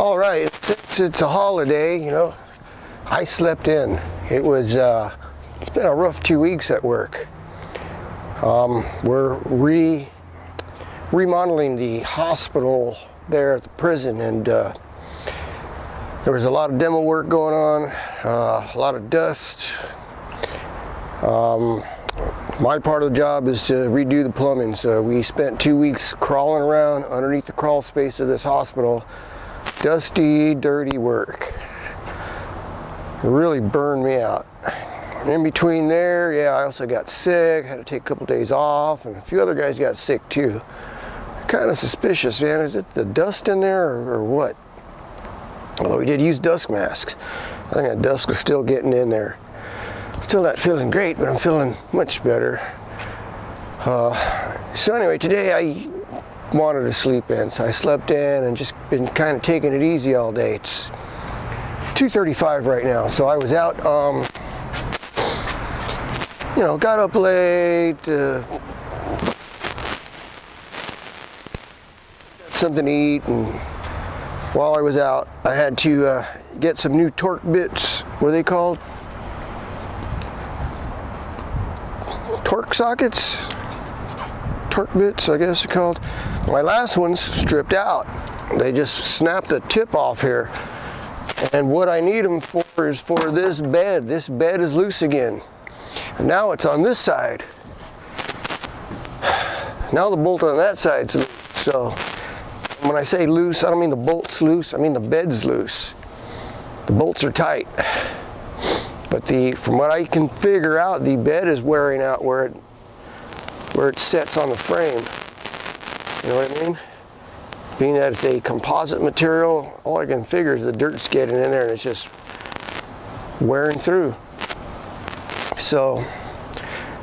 All right, since it's a holiday, you know, I slept in. It was it's been a rough 2 weeks at work. We're remodeling the hospital there at the prison, and there was a lot of demo work going on, a lot of dust. My part of the job is to redo the plumbing, so we spent 2 weeks crawling around underneath the crawl space of this hospital. Dusty, dirty work. It really burned me out. In between there, yeah, I also got sick, had to take a couple days off, and a few other guys got sick too. Kind of suspicious, man. Is it the dust in there or what? Although we did use dust masks. I think that dust was still getting in there. Still not feeling great, but I'm feeling much better. So anyway, today I wanted to sleep in, so I slept in and just been kind of taking it easy all day. It's 2:35 right now, so I was out, you know, got up late, got something to eat, and while I was out, I had to get some new torque bits. What are they called? Torque sockets? Torque bits, I guess they're called. My last one's stripped out. They just snapped the tip off here. And what I need them for is for this bed. This bed is loose again. And now it's on this side. Now the bolt on that side's loose. So when I say loose, I don't mean the bolt's loose, I mean the bed's loose. The bolts are tight. But from what I can figure out, the bed is wearing out where it sets on the frame. You know what I mean? Being that it's a composite material, all I can figure is the dirt's getting in there and it's just wearing through. So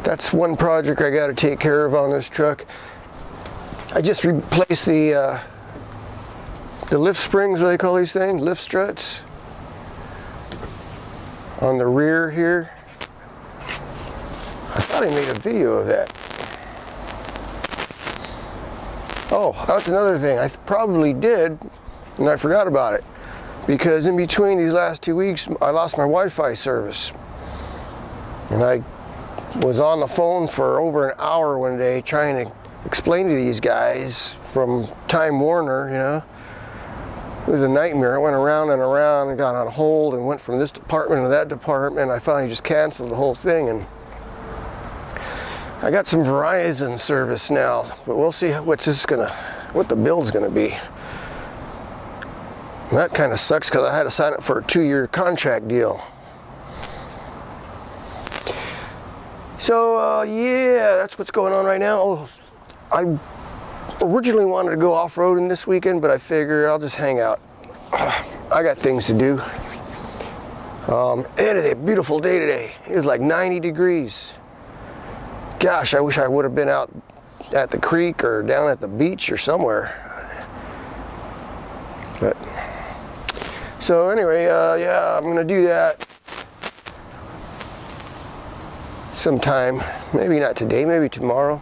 that's one project I got to take care of on this truck. I just replaced the lift springs, what do they call these things? Lift struts on the rear here. I thought I made a video of that. Oh, that's another thing. I probably did, and I forgot about it. Because in between these last 2 weeks, I lost my Wi-Fi service. And I was on the phone for over an hour one day trying to explain to these guys from Time Warner, you know. It was a nightmare. I went around and around and got on hold and went from this department to that department. I finally just canceled the whole thing, and I got some Verizon service now, but we'll see what the bill's gonna be. And that kind of sucks because I had to sign up for a 2-year contract deal. So yeah, that's what's going on right now. Oh, I originally wanted to go off-roading this weekend, but I figured I'll just hang out. I got things to do. It is a beautiful day today. It was like 90 degrees. Gosh, I wish I would have been out at the creek or down at the beach or somewhere. But so anyway, yeah, I'm gonna do that sometime. Maybe not today, maybe tomorrow.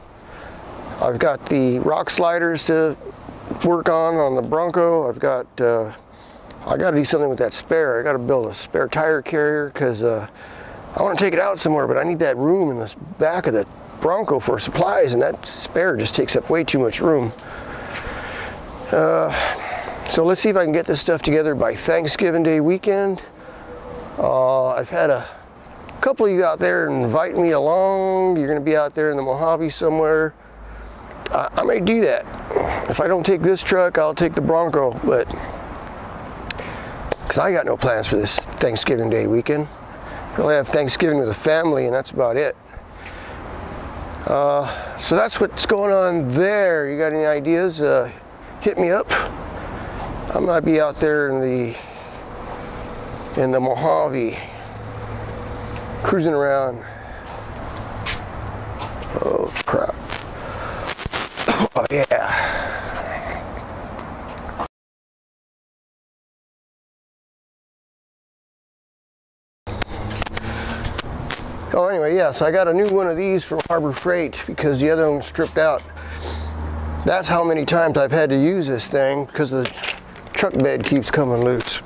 I've got the rock sliders to work on the Bronco. I've got I got to do something with that spare. I got to build a spare tire carrier because I want to take it out somewhere, but I need that room in the back of the Bronco for supplies, and that spare just takes up way too much room. So let's see if I can get this stuff together by Thanksgiving Day weekend. I've had a couple of you out there invite me along. You're going to be out there in the Mojave somewhere. I may do that. If I don't take this truck, I'll take the Bronco, but because I got no plans for this Thanksgiving Day weekend. I'll have Thanksgiving with the family, and that's about it. So that's what's going on there. You got any ideas? Hit me up. I might be out there in the Mojave, cruising around. Oh crap! Oh yeah. Oh, anyway, yeah, so I got a new one of these from Harbor Freight because the other one stripped out. That's how many times I've had to use this thing because the truck bed keeps coming loose.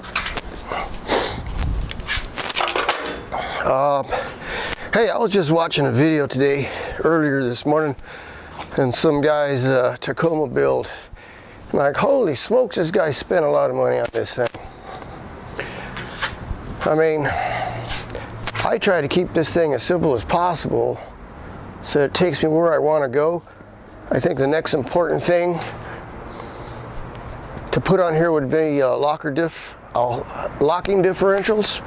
Hey, I was just watching a video today, earlier this morning, and some guy's Tacoma build. And like, holy smokes, this guy spent a lot of money on this thing. I mean, I try to keep this thing as simple as possible so it takes me where I want to go. I think the next important thing to put on here would be locking differentials,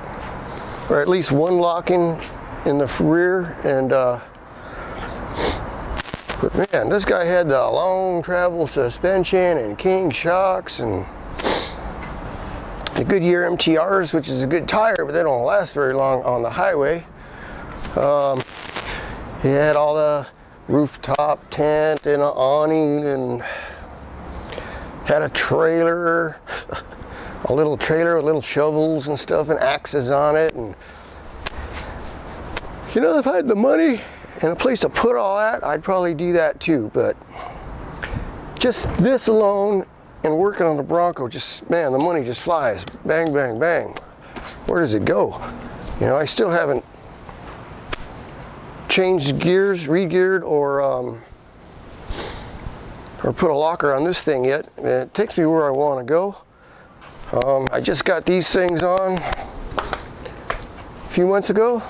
or at least one locking in the rear. And but man, this guy had the long travel suspension and king shocks and the Goodyear MTRs, which is a good tire, but they don't last very long on the highway. He had all the rooftop tent and an awning, and had a trailer, a little trailer with little shovels and stuff and axes on it. And you know, if I had the money and a place to put all that, I'd probably do that too. But just this alone and working on the Bronco, just, man, the money just flies. Bang, bang, bang. Where does it go? You know, I still haven't changed gears, re-geared, or put a locker on this thing yet. It takes me where I want to go. I just got these things on a few months ago.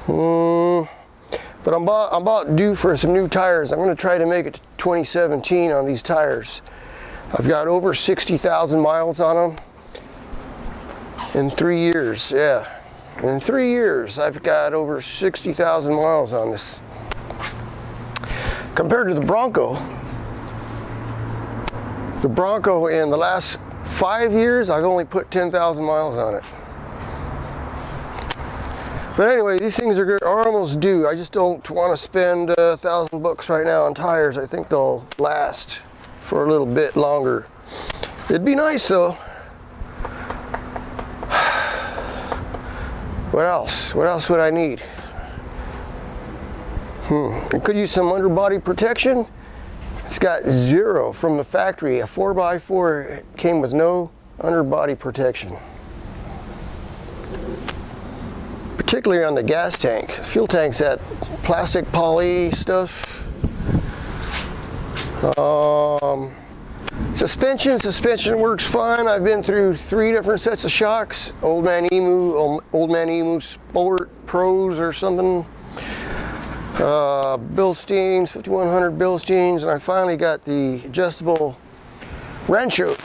But I'm about due for some new tires. I'm going to try to make it to 2017 on these tires. I've got over 60,000 miles on them in 3 years. Yeah, in 3 years I've got over 60,000 miles on this. Compared to the Bronco in the last 5 years, I've only put 10,000 miles on it. But anyway, these things are almost due. I just don't want to spend $1,000 right now on tires. I think they'll last for a little bit longer. It'd be nice though. What else? What else would I need? I could use some underbody protection. It's got zero from the factory. A 4x4 came with no underbody protection. Particularly on the gas tank. Fuel tank's that plastic poly stuff. Suspension works fine. I've been through 3 different sets of shocks. Old Man Emu Sport Pros or something. Bilsteins, 5100 Bilsteins, and I finally got the adjustable Rancho.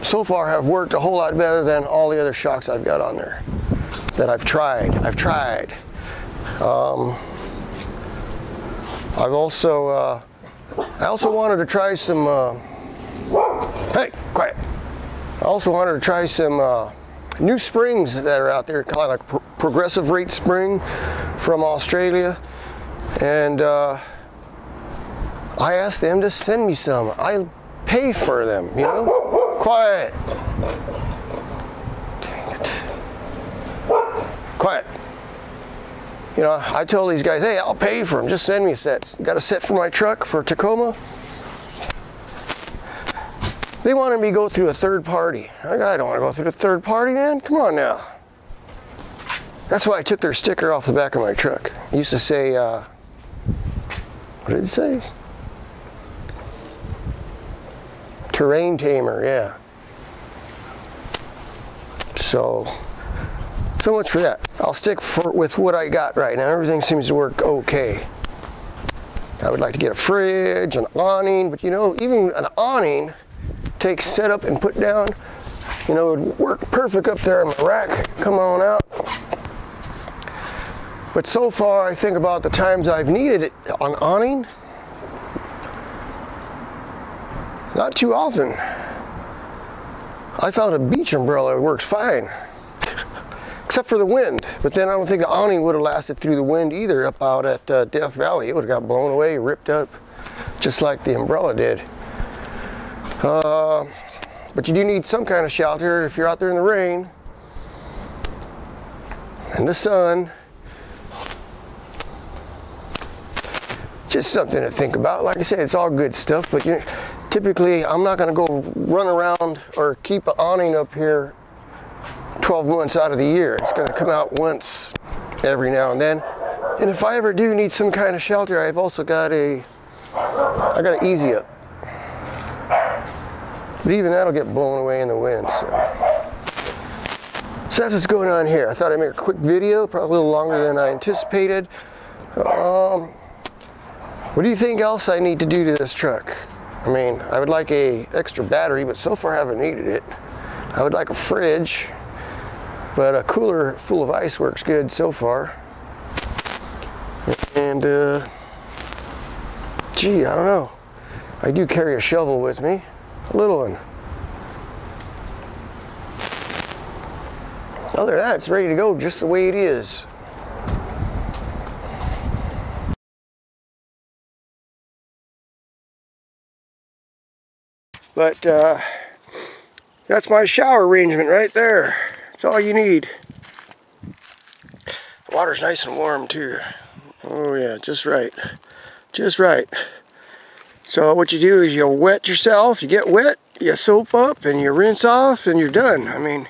So far have worked a whole lot better than all the other shocks I've got on there that I've tried. I also wanted to try some hey, quiet. I also wanted to try some new springs that are out there, kind of like progressive rate spring from Australia, and I asked them to send me some. I'll pay for them, you know? Quiet. Dang it. Quiet. You know, I told these guys, hey, I'll pay for them. Just send me a set. Got a set for my truck for Tacoma. They wanted me to go through a third party. I don't want to go through a third party, man. Come on now. That's why I took their sticker off the back of my truck. It used to say, what did it say? Terrain Tamer, yeah. So much for that. I'll stick with what I got right now. Everything seems to work okay. I would like to get a fridge, an awning, but you know, even an awning takes setup and put down. You know, it would work perfect up there in my rack. Come on out. But so far, I think about the times I've needed it on awning, not too often. I found a beach umbrella that works fine, except for the wind. But then I don't think the awning would have lasted through the wind either up out at Death Valley. It would have got blown away, ripped up, just like the umbrella did. But you do need some kind of shelter if you're out there in the rain and the sun. Just something to think about. Like I said, it's all good stuff, but you know, typically I'm not going to go run around or keep an awning up here 12 months out of the year. It's going to come out once every now and then. And if I ever do need some kind of shelter, I've also got I got an easy up. But even that'll get blown away in the wind. So that's what's going on here. I thought I'd make a quick video, probably a little longer than I anticipated. What do you think else I need to do to this truck? I mean, I would like a extra battery, but so far I haven't needed it. I would like a fridge, but a cooler full of ice works good so far. And gee, I don't know. I do carry a shovel with me, a little one. Other than that, it's ready to go just the way it is. But that's my shower arrangement right there. That's all you need. The water's nice and warm too. Oh yeah, just right. Just right. So what you do is you wet yourself, you get wet, you soap up and you rinse off and you're done. I mean,